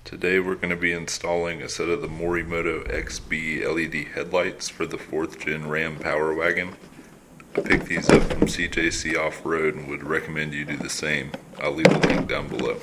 Today we're going to be installing a set of the Morimoto XB LED headlights for the 4th Gen Ram Power Wagon. I picked these up from CJC Off-Road and would recommend you do the same. I'll leave a link down below.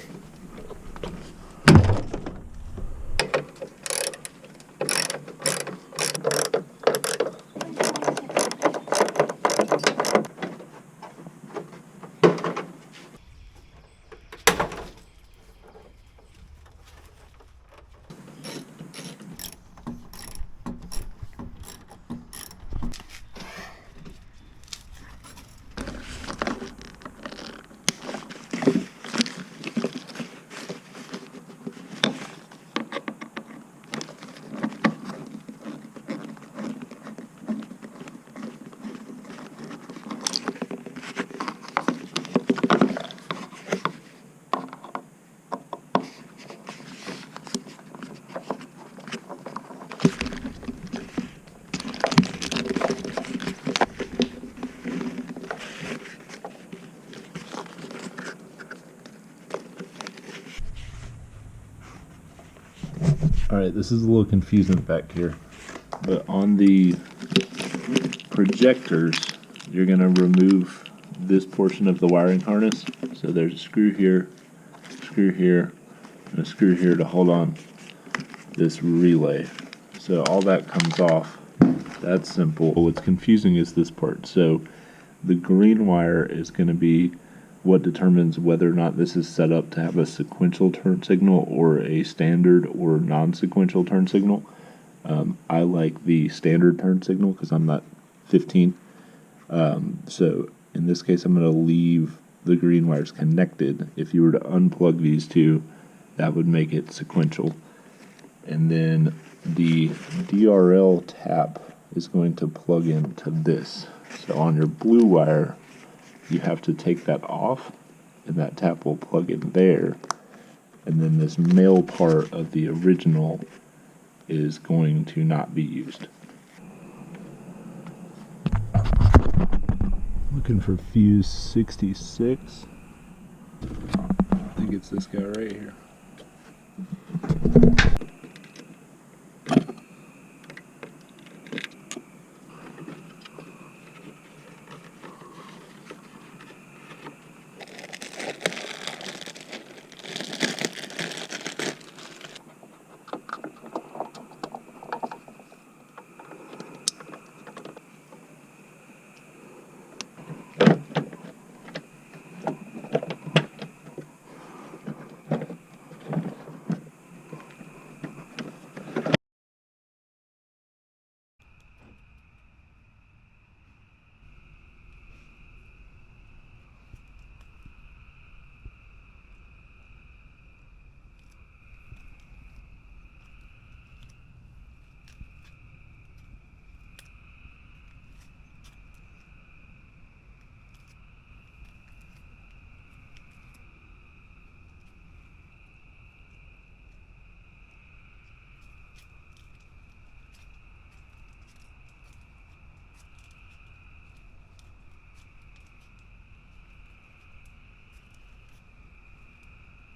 Alright, this is a little confusing back here, but on the projectors, you're going to remove this portion of the wiring harness. So there's a screw here, and a screw here to hold on this relay. So all that comes off. That's simple. What's confusing is this part. So the green wire is going to be what determines whether or not this is set up to have a sequential turn signal or a standard or non-sequential turn signal. I like the standard turn signal because I'm not 15. So in this case, I'm going to leave the green wires connected. If you were to unplug these two, that would make it sequential. And then the DRL tap is going to plug into this. So on your blue wire, you have to take that off, and that tap will plug in there. And then this male part of the original is going to not be used. Looking for fuse 66. I think it's this guy right here.